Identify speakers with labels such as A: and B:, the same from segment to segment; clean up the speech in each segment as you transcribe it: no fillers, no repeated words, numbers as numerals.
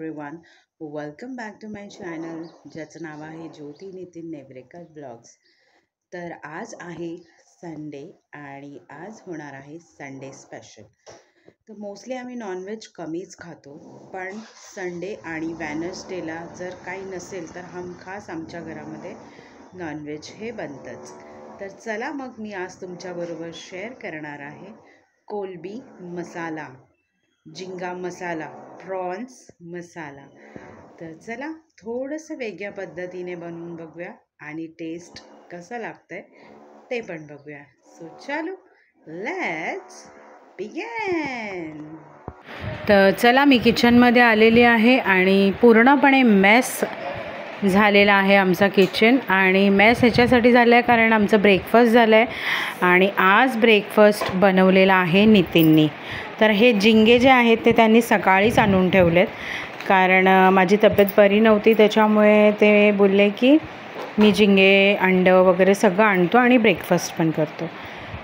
A: Everyone, welcome back to my channel ज्याचं नाव आहे ज्योती नितीन नेवरेकर ब्लॉग्स। तर आज आहे संडे आणि आज होणार आहे संडे स्पेशल। तर मोस्टली आम्ही नॉनव्हेज कमीच खातो, पण संडे आणि वेडनेसडेला जर काही नसेल तर हमखास आमच्या घरामध्ये नॉनव्हेज हे बनतंच। तर चला मग मी आज तुमच्याबरोबर शेअर करणार आहे कोलंबी मसाला, झिंगा मसाला, प्रॉन्स मसाला। तर चला थोडंसं वेगळ्या पद्धतीने बनवून बघूया आणि टेस्ट कसं लागतंय ते पण बघूया। सो चलो लेट्स बिगिन। तर चला मी किचनमध्ये आलेली आहे आणि पूर्णपणे मेस झालेला आहे आमचा किचन। आणि मेस ह्याच्यासाठी झालं आहे कारण आमचं ब्रेकफास्ट झालं आहे आणि आज ब्रेकफास्ट बनवलेला आहे नितीननी। तर हे झिंगे जे आहेत ते त्यांनी सकाळीच आणून ठेवलेत, कारण माझी तब्येत बरी नव्हती, त्याच्यामुळे ते बोलले की मी झिंगे अंडं वगैरे सगळं आणतो आणि ब्रेकफास्ट पण करतो।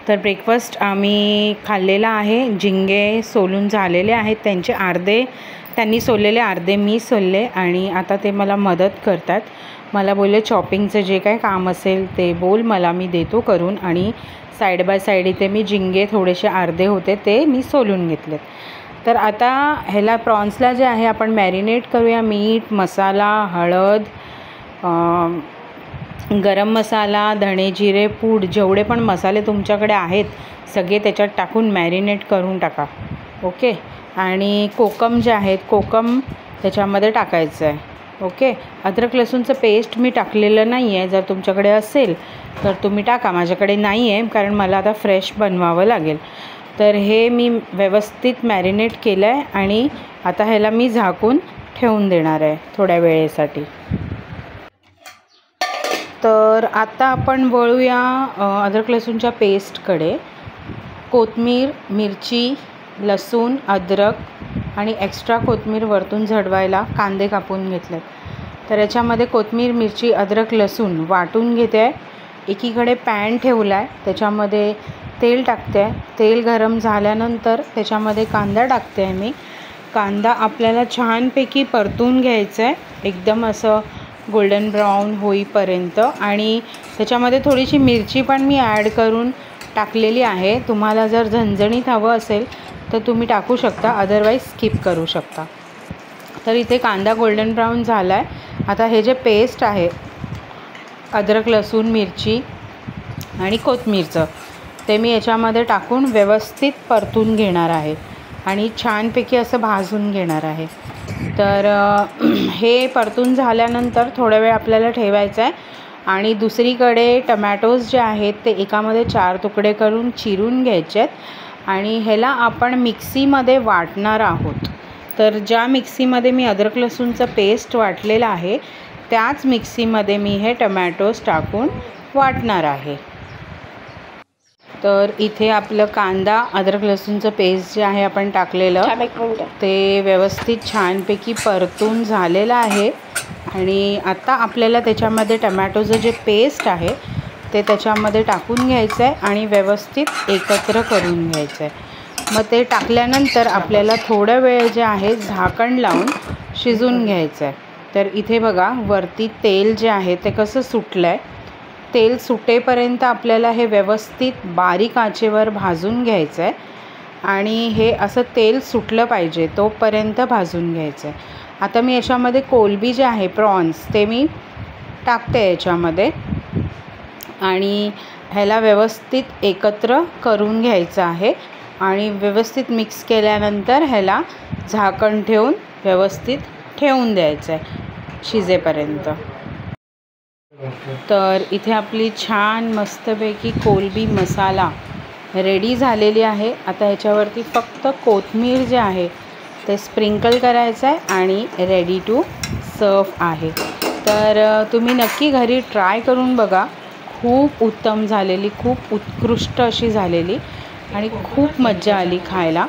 A: तर ब्रेकफास्ट आम्ही खाल्लेला आहे। झिंगे सोलून झालेले आहेत, त्यांचे अर्धे त्यांनी सोललेले, अर्धे मी सोलले आणि आता ते मला मदत करतात। मला बोलले चॉपिंगचं जे काय काम असेल ते बोल मला, मी देतो करून। आणि साईड बाय साईड इथे मी झिंगे थोडेसे अर्धे होते ते मी सोलून घेतलेत। तर आता ह्याला प्रॉन्सला जे आहे आपण मॅरिनेट करूया। मीठ, मसाला, हळद, गरम मसाला, धणे जिरे पूड, जेवढे पण मसाले तुमच्याकडे आहेत सगळे त्याच्यात टाकून मॅरिनेट करून टाका, ओके। आणि कोकम जे आहेत कोकम त्याच्यामध्ये टाकायचं आहे, ओके। अद्रक लसूणचं पेस्ट मी टाकलेलं नाही आहे, जर तुमच्याकडे असेल तर तुम्ही टाका, माझ्याकडे नाही आहे कारण मला आता फ्रेश बनवावं लागेल। तर हे मी व्यवस्थित मॅरिनेट केलं आहे आणि आता ह्याला मी झाकून ठेवून देणार आहे थोड्या वेळेसाठी। तर आता आपण वळूया अद्रक लसूणच्या पेस्टकडे। कोथिंबीर, मिरची, लसूण, अद्रक आणि एक्स्ट्रा कोथिंबीर वरतून झडवायला कांदे कापून घेतलेत। तर याच्यामध्ये कोथिंबीर, मिरची, अद्रक, लसूण वाटून घेते आहे। एकीकडे पॅन ठेवला आहे, त्याच्यामध्ये तेल टाकते आहे। तेल गरम झाल्यानंतर त्याच्यामध्ये कांदा टाकते आहे मी। कांदा आपल्याला छानपैकी परतून घ्यायचं आहे, एकदम असं गोल्डन ब्राऊन होईपर्यंत। आणि त्याच्यामध्ये थोडीशी मिरची पण मी ॲड करून टाकलेली आहे। तुम्हाला जर झणझणीत हवं असेल तर तुम्ही टाकू शकता, अदरवाईज स्किप करू शकता। तर इथे कांदा गोल्डन ब्राऊन झाला आहे। आता हे जे पेस्ट आहे अद्रक, लसूण, मिरची आणि कोथिंबीरचं ते मी याच्यामध्ये टाकून व्यवस्थित परतून घेणार आहे आणि छानपैकी असं भाजून घेणार आहे। तर हे परतून झाल्यानंतर थोडा वेळ आपल्याला ठेवायचं आहे। आणि दुसरीकडे टमॅटोज जे आहेत ते एकामध्ये 4 तुकडे करून चिरून घ्यायचे आहेत आणि ह्याला आपण मिक्सीमध्ये वाटणार आहोत। तर ज्या मिक्सीमध्ये मी अद्रक लसूणचं पेस्ट वाटलेलं आहे त्याच मिक्सीमध्ये मी हे टमॅटोज टाकून वाटणार आहे। तर इथे आपलं कांदा, अद्रक लसूणचं पेस्ट जे आहे आपण टाकलेलं ते व्यवस्थित छानपैकी परतून झालेलं आहे। आणि आता आपल्याला त्याच्यामध्ये टमॅटोचं जे पेस्ट आहे ते त्याच्यामध्ये टाकून घ्यायचं आहे आणि व्यवस्थित एकत्र करून घ्यायचं आहे। मग ते टाकल्यानंतर आपल्याला थोडा वेळ जे आहे झाकण लावून शिजून घ्यायचं आहे। तर इथे बघा वरती तेल जे आहे ते कसं सुटलं आहे, तेल सुटेपर्यंत आपल्याला हे व्यवस्थित बारीक आचेवर भाजून घ्यायचं आहे आणि हे असं तेल सुटलं पाहिजे तोपर्यंत भाजून घ्यायचं आहे। आता मी याच्यामध्ये कोलंबी जे आहे प्रॉन्स ते मी टाकते याच्यामध्ये आणि ह्याला व्यवस्थित एकत्र करून घ्यायचं आहे आणि व्यवस्थित मिक्स केल्यानंतर ह्याला झाकण ठेवून व्यवस्थित ठेवून द्यायचं आहे शिजेपर्यंत। तर इथे आपली छान मस्तपैकी कोलंबी मसाला रेडी झालेली आहे। आता ह्याच्यावरती फक्त कोथिंबीर जे आहे ते स्प्रिंकल करायचं आहे आणि रेडी टू सर्व आहे। तर तुम्ही नक्की घरी ट्राय करून बघा, खूप उत्तम झालेली, खूप उत्कृष्ट अशी झालेली आणि खूप मज्जा आली खायला।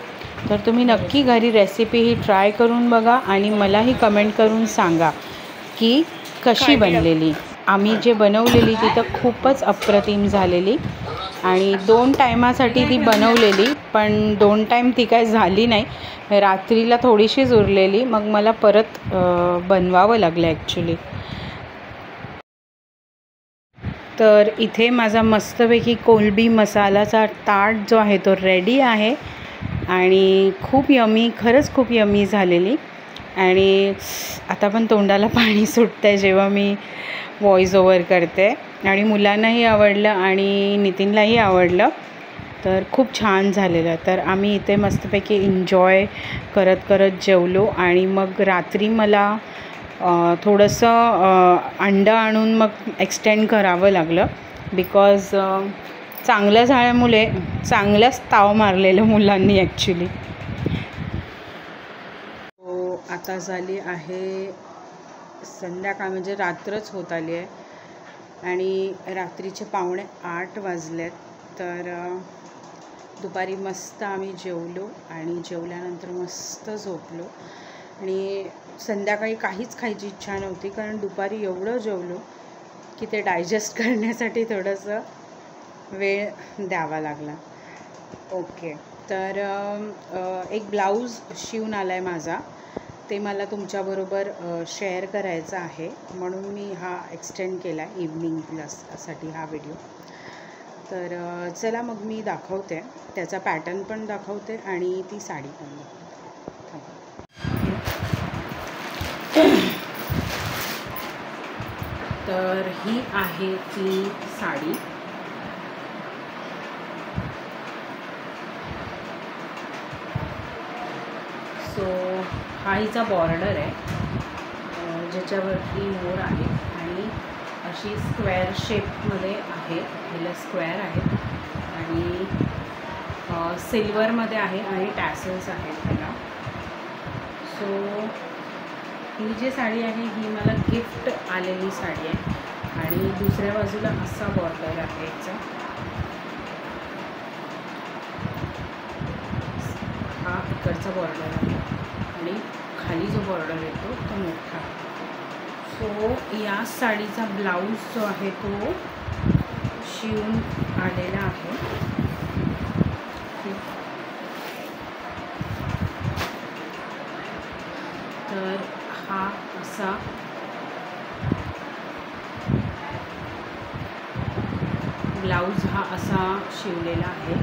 A: तर तुम्ही नक्की घरी रेसिपी ही ट्राय करून बघा आणि मलाही कमेंट करून सांगा की कशी बनलेली। आम्ही जे बनवलेली ती तर खूपच अप्रतिम झालेली आणि 2 टायमासाठी ती बनवलेली, पण 2 टाईम ती काय झाली नाही. रात्रीला थोडीशीच उरलेली, मग मला परत बनवावं लागलं ॲक्च्युली. तर इथे माझा मस्तपैकी कोलंबी मसालाचा ताट जो आहे तो रेडी आहे आणि खूप यमी, खरंच खूप यमी झालेली. आणि आता पण तोंडाला पाणी सुटतं आहे जेव्हा मी व्हॉईस ओव्हर करते. आणि मुलांनाही आवडलं आणि नितीनलाही आवडलं, तर खूप छान झालेलं. तर आम्ही इथे मस्तपैकी एन्जॉय करत करत जेवलो. आणि मग रात्री मला थोडंसं अंडं आणून मग एक्सटेंड करावं लागलं, बिकॉज चांगलं झाल्यामुळे चांगलाच ताव मारलेलं मुलांनी ॲक्च्युली. आता झाली आहे संध्याकाळ, म्हणजे रात्रच होत आली आहे आणि रात्रीचे 7:45 वाजलेत. तर दुपारी मस्त आम्ही जेवलो आणि जेवल्यानंतर मस्त झोपलो. आणि संध्याकाळी काहीच खायची इच्छा नव्हती, कारण दुपारी एवढं जेवलो की ते डायजेस्ट करण्यासाठी थोडंसं वेळ द्यावा लागला. ओके, तर एक ब्लाऊज शिवून आला आहे माझा, ते मला तुमच्याबरोबर शेअर करायचं आहे, म्हणून मी हा एक्सटेंड केला आहे इव्हनिंग प्लससाठी हा व्हिडिओ. तर चला मग मी दाखवते, त्याचा पॅटर्न पण दाखवते आणि ती साडी पण दाखवते. तर ही आहे ती साडी. सो हा हिचा बॉर्डर आहे, ज्याच्यावरती मोर आहे आणि अशी स्क्वेअर शेपमध्ये आहे. ह्याला स्क्वेअर आहे आणि सिल्वरमध्ये आहे आणि टॅसल्स आहेत ह्याला. सो ही जी साडी आहे ही मला गिफ्ट आलेली साडी आहे आणि दुसऱ्या बाजूला असा बॉर्डर आहे याचा. हा इकडचा बॉर्डर आहे आणि खाली जो बॉर्डर येतो तो मोठा. सो या साडीचा ब्लाऊज जो आहे तो शिवून आलेला आहे. तर हा असा ब्लाऊज हा असा शिवलेला आहे.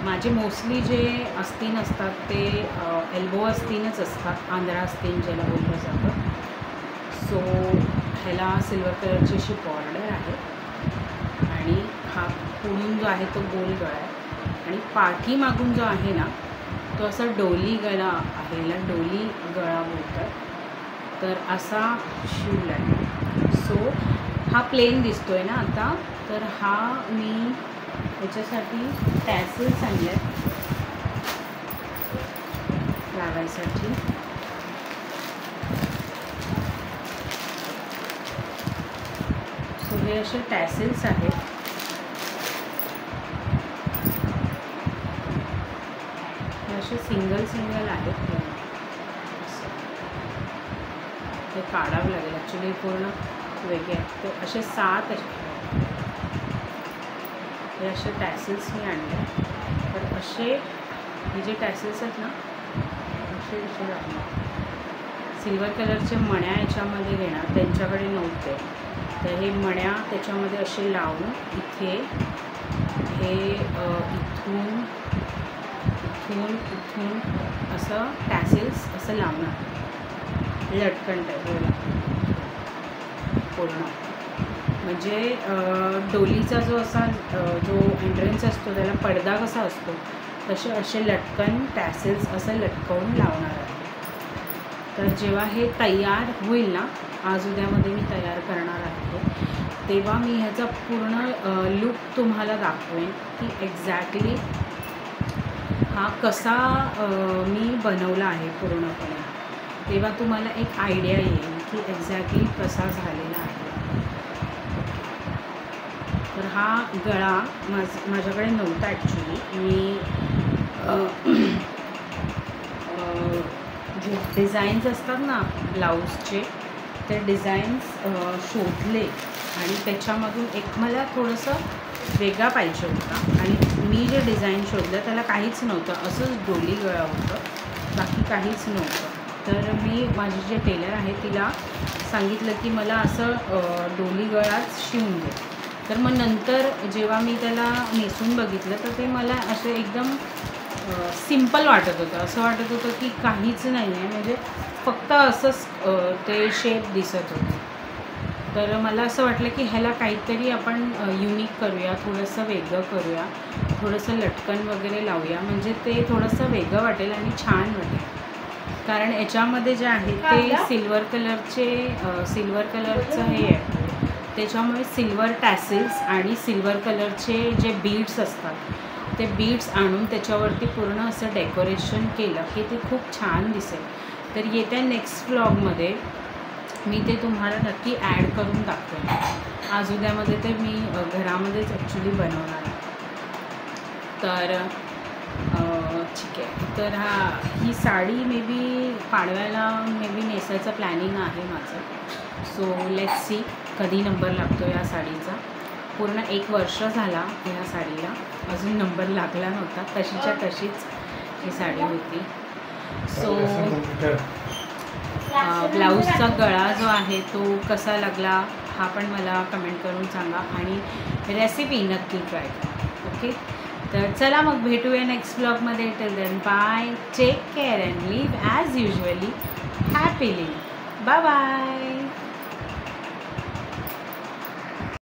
A: माझे मोस्टली जे अस्तीन असतात ते एल्बो अस्तीनच असतात, आंध्रा अस्तीन ज्याला बोललं जातं. सो ह्याला सिल्वर कलरची अशी बॉर्डर आहे आणि हा पुढून जो आहे तो गोल गळा आहे आणि पाठीमागून जो आहे ना तो असा डोली गळा आहे, याला डोली गळा बोलतात. तर असा शिवला आहे. सो हा प्लेन दिसतो आहे ना आता, तर हा मी याच्यासाठी टॅसल्स आणले लावायसाठी. सो हे असे टॅसल्स आहेत. हे असे सिंगल सिंगल आहेत. ते काढावं लागेल ॲक्च्युली, पूर्ण वेगळे आहेत. तर असे 7 हे असे टॅसल्स मी आणले. तर असे हे जे टॅसल्स आहेत ना असे असे लागणार. सिल्वर कलरचे मण्या याच्यामध्ये घेणार, त्यांच्याकडे नव्हते, तर हे मण्या त्याच्यामध्ये असे लावून इथे हे इथून इथून इथून असं टॅसल्स असं लावणार, लटकन टाईप पूर्ण. म्हणजे डोलीचा जो असा जो एंट्रन्स असतो त्याला पडदा कसा असतो तसे असे लटकन टॅसल्स असं लटकवून लावणार आहे. तर जेव्हा हे तयार होईल ना, आज उद्यामध्ये मी तयार करणार आहे, तेव्हा मी ह्याचा पूर्ण लुक तुम्हाला दाखवेन की एक्झॅक्टली हा कसा मी बनवला आहे पूर्णपणे. तेव्हा तुम्हाला एक आयडिया येईल की एक्झॅक्टली कसा झालेला आहे. तर हा गळा माझ्याकडे नव्हता ॲक्च्युली. मी जे डिझाईन्स असतात ना ब्लाऊजचे, ते डिझाईन्स शोधले आणि त्याच्यामधून एक मला थोडंसं वेगळा पाहिजे होता आणि मी जे डिझाईन शोधलं त्याला काहीच नव्हतं, असंच डोली गळा होतं, बाकी काहीच नव्हतं. तर मी माझी जे टेलर आहे तिला सांगितलं की मला असं डोली गळाच शिवून दे. तर मग नंतर जेव्हा मी त्याला नेसून बघितलं तर ते मला असं एकदम सिम्पल वाटत होतं. असं वाटत होतं की काहीच नाही आहे, म्हणजे फक्त असंच ते शेप दिसत होते. तर मला असं वाटलं की ह्याला काहीतरी आपण युनिक करूया, थोडंसं वेगळं करूया, थोडंसं लटकन वगैरे लावूया, म्हणजे ते थोडंसं वेगळं वाटेल आणि छान वाटेल. कारण याच्यामध्ये जे आहे ते सिल्वर कलरचं हे आहे, त्याच्यामुळे सिल्वर टॅसिल्स आणि सिल्वर कलरचे जे बीड्स असतात ते बीड्स आणून त्याच्यावरती पूर्ण असं डेकोरेशन केलं की ते खूप छान दिसेल. तर येत्या नेक्स्ट व्लॉगमध्ये मी ते तुम्हाला नक्की ॲड करून दाखवेन. आज उद्यामध्ये ते मी घरामध्येच ॲक्च्युली बनवणार आहे. तर ठीक आहे. तर ही साडी मे बी पाडव्याला नेसायचं प्लॅनिंग आहे माझं. सो लेट्स सी कधी नंबर लागतो या साडीचा. पूर्ण 1 वर्ष झाला ह्या साडीला, अजून नंबर लागला नव्हता, तशीच्या तशीच ही साडी होती. सो ब्लाऊजचा गळा जो आहे तो कसा लागला हा पण मला कमेंट करून सांगा आणि रेसिपी नक्की ट्राय करा. ओके, तर चला मग भेटूया नेक्स्ट ब्लॉगमध्ये. Till then bye, take care and live as usually happily. Bye bye.